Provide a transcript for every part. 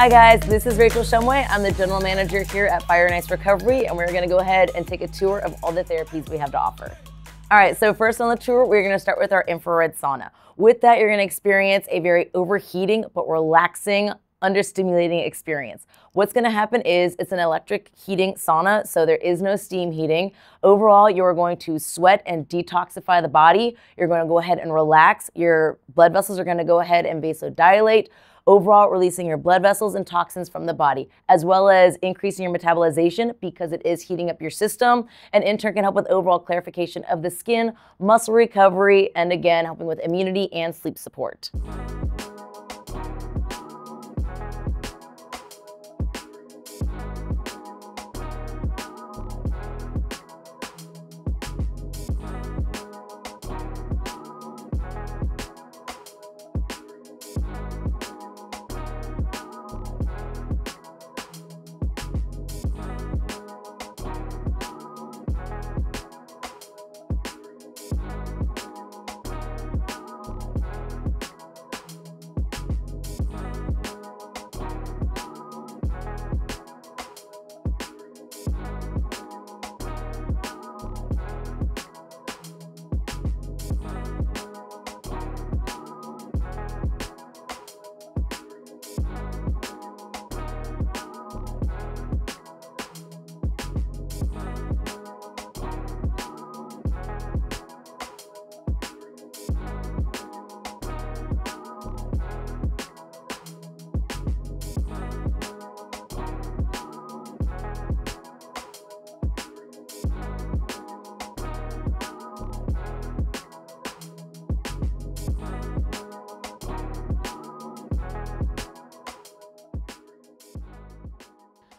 Hi guys, this is Rachel Shumway. I'm the general manager here at Fire and Ice Recovery, and we're gonna go ahead and take a tour of all the therapies we have to offer. All right, so first on the tour, we're gonna start with our infrared sauna. With that, you're gonna experience a very overheating but relaxing, understimulating experience. What's gonna happen is it's an electric heating sauna, so there is no steam heating. Overall, you're going to sweat and detoxify the body. You're gonna go ahead and relax. Your blood vessels are gonna go ahead and vasodilate, overall releasing your blood vessels and toxins from the body, as well as increasing your metabolization because it is heating up your system, and in turn can help with overall clarification of the skin, muscle recovery, and again, helping with immunity and sleep support.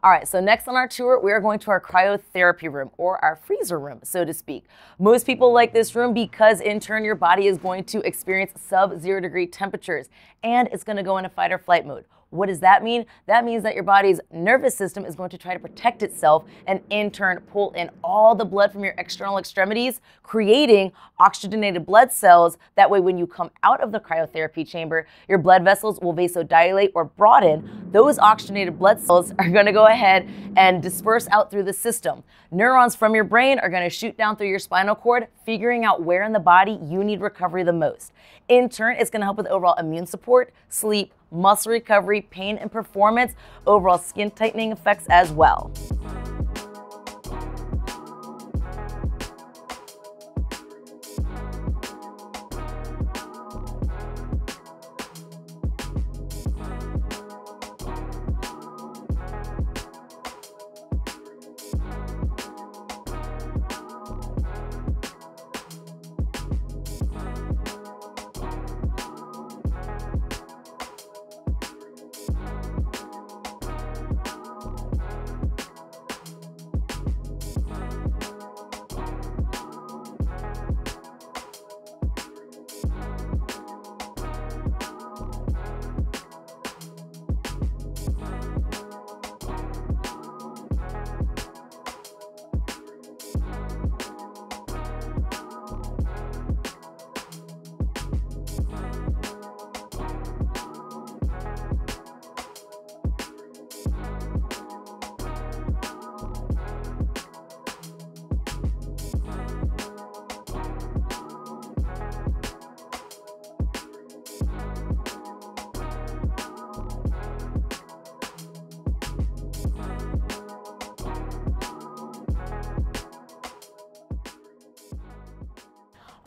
All right, so next on our tour, we are going to our cryotherapy room, or our freezer room, so to speak. Most people like this room because in turn your body is going to experience sub-0 degree temperatures, and it's gonna go into fight or flight mode. What does that mean? That means that your body's nervous system is going to try to protect itself and in turn pull in all the blood from your external extremities, creating oxygenated blood cells. That way when you come out of the cryotherapy chamber, your blood vessels will vasodilate or broaden. Those oxygenated blood cells are gonna go ahead and disperse out through the system. Neurons from your brain are gonna shoot down through your spinal cord, figuring out where in the body you need recovery the most. In turn, it's gonna help with overall immune support, sleep, muscle recovery, pain and performance, overall skin tightening effects as well.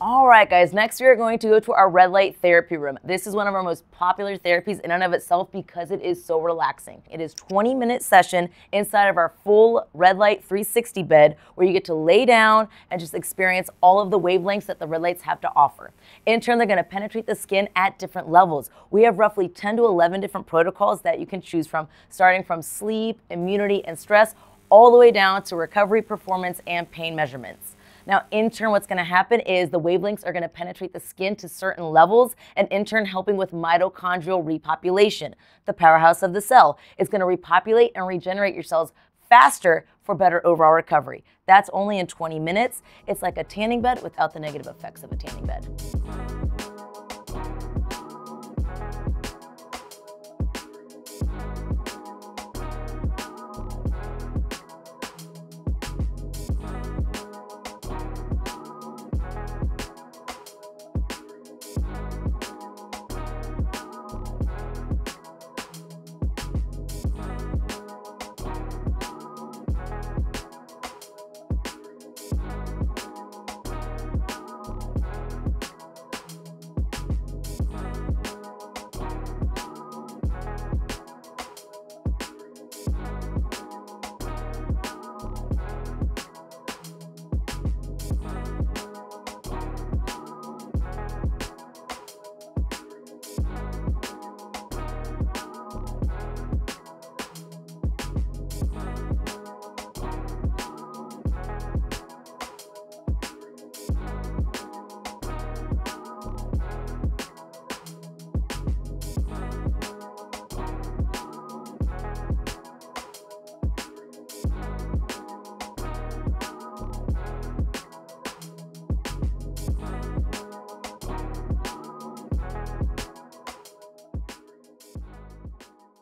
All right, guys, next we are going to go to our red light therapy room. This is one of our most popular therapies in and of itself because it is so relaxing. It is 20-minute session inside of our full red light 360 bed where you get to lay down and just experience all of the wavelengths that the red lights have to offer. In turn, they're gonna penetrate the skin at different levels. We have roughly 10 to 11 different protocols that you can choose from, starting from sleep, immunity, and stress, all the way down to recovery, performance, and pain measurements. Now, in turn, what's going to happen is the wavelengths are going to penetrate the skin to certain levels, and in turn helping with mitochondrial repopulation, the powerhouse of the cell. It's going to repopulate and regenerate your cells faster for better overall recovery. That's only in 20 minutes. It's like a tanning bed without the negative effects of a tanning bed.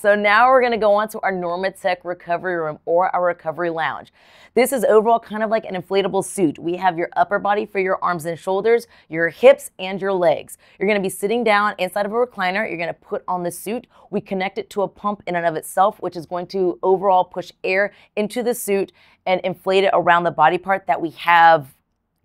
So now we're gonna go on to our Normatec recovery room or our recovery lounge. This is overall kind of like an inflatable suit. We have your upper body for your arms and shoulders, your hips, and your legs. You're gonna be sitting down inside of a recliner. You're gonna put on the suit. We connect it to a pump in and of itself, which is going to overall push air into the suit and inflate it around the body part that we have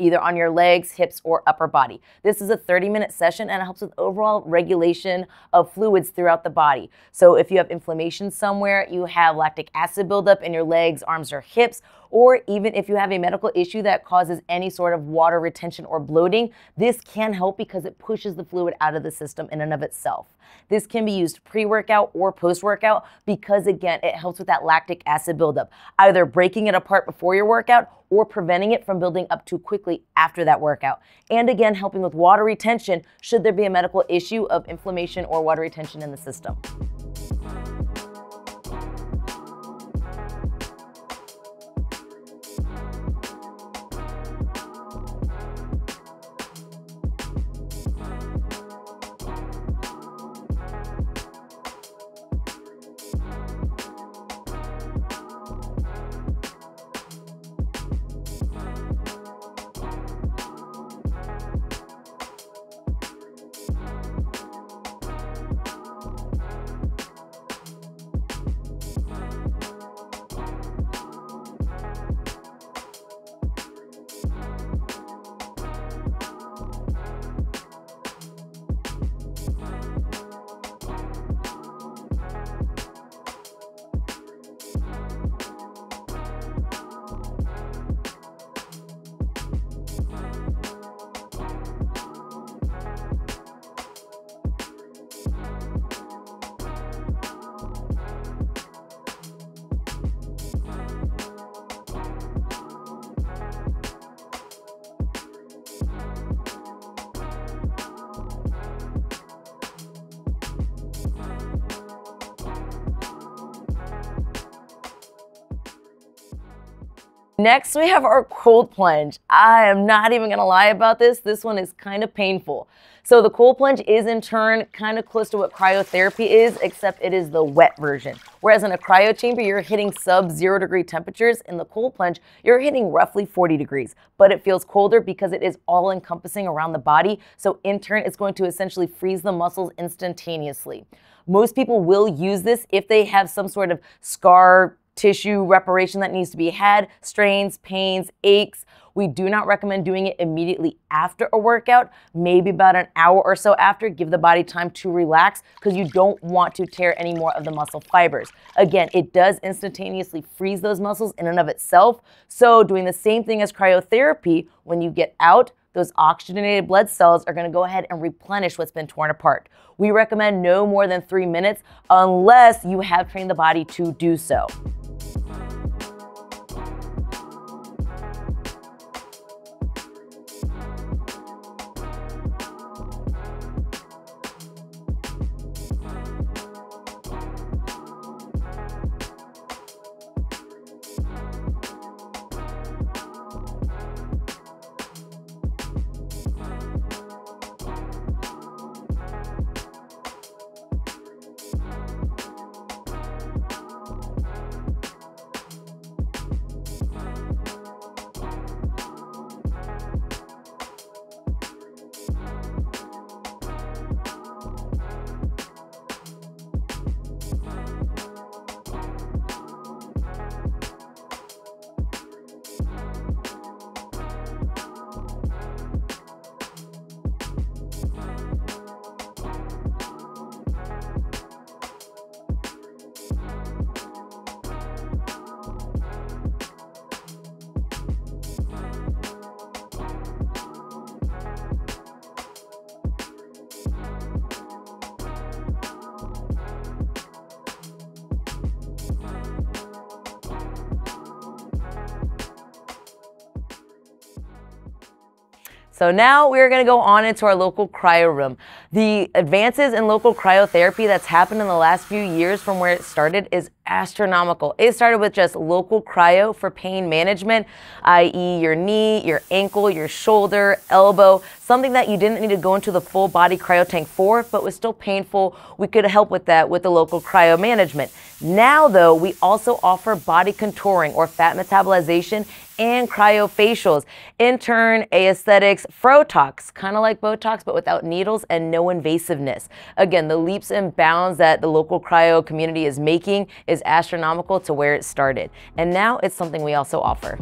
either on your legs, hips, or upper body. This is a 30-minute session and it helps with overall regulation of fluids throughout the body. So if you have inflammation somewhere, you have lactic acid buildup in your legs, arms, or hips, or even if you have a medical issue that causes any sort of water retention or bloating, this can help because it pushes the fluid out of the system in and of itself. This can be used pre-workout or post-workout because, again, it helps with that lactic acid buildup, either breaking it apart before your workout or preventing it from building up too quickly after that workout. And again, helping with water retention should there be a medical issue of inflammation or water retention in the system. Next, we have our cold plunge. I am not even gonna lie about this. This one is kind of painful. So the cold plunge is in turn kind of close to what cryotherapy is, except it is the wet version. Whereas in a cryo chamber, you're hitting sub-0 degree temperatures. In the cold plunge, you're hitting roughly 40 degrees, but it feels colder because it is all encompassing around the body. So in turn, it's going to essentially freeze the muscles instantaneously. Most people will use this if they have some sort of scar tissue reparation that needs to be had, strains, pains, aches. We do not recommend doing it immediately after a workout, maybe about an hour or so after. Give the body time to relax because you don't want to tear any more of the muscle fibers. Again, it does instantaneously freeze those muscles in and of itself. So doing the same thing as cryotherapy, when you get out, those oxygenated blood cells are going to go ahead and replenish what's been torn apart. We recommend no more than 3 minutes unless you have trained the body to do so. So now we're going to go on into our local cryo room. The advances in local cryotherapy that's happened in the last few years from where it started is astronomical. It started with just local cryo for pain management, i.e. your knee, your ankle, your shoulder, elbow, something that you didn't need to go into the full body cryo tank for, but was still painful. We could help with that with the local cryo management. Now though, we also offer body contouring or fat metabolization and cryofacials. In turn, aesthetics, Frotox, kind of like Botox, but without needles and no invasiveness. Again, the leaps and bounds that the local cryo community is making is astronomical to where it started. And now it's something we also offer.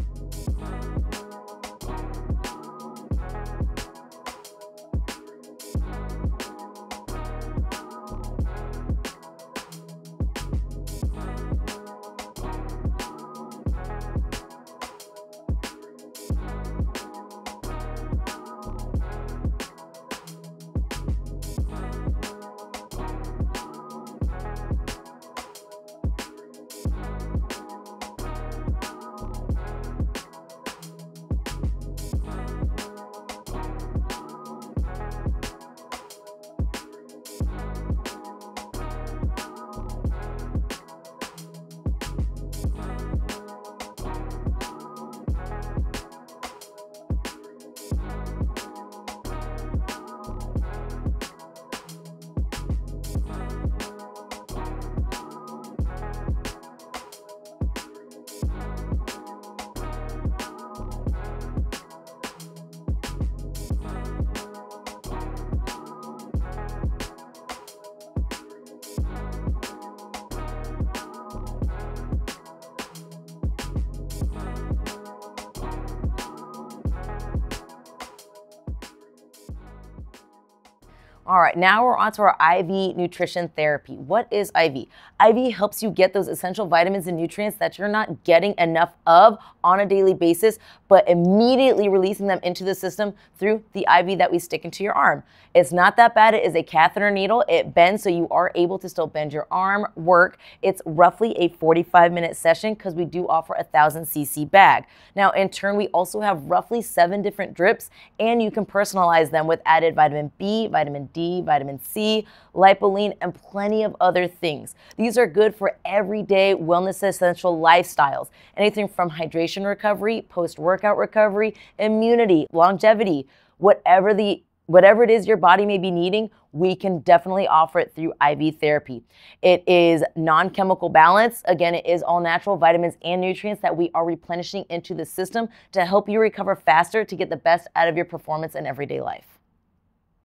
All right, now we're on to our IV nutrition therapy. What is IV? IV helps you get those essential vitamins and nutrients that you're not getting enough of on a daily basis, but immediately releasing them into the system through the IV that we stick into your arm. It's not that bad. It is a catheter needle. It bends, so you are able to still bend your arm, work. It's roughly a 45-minute session because we do offer a 1,000cc bag. Now, in turn, we also have roughly 7 different drips, and you can personalize them with added vitamin B, vitamin D, vitamin C, lipoline, and plenty of other things. These are good for everyday wellness essential lifestyles. Anything from hydration recovery, post-workout recovery, immunity, longevity, whatever it is your body may be needing, we can definitely offer it through IV therapy. It is non-chemical balance. Again, it is all natural vitamins and nutrients that we are replenishing into the system to help you recover faster to get the best out of your performance in everyday life.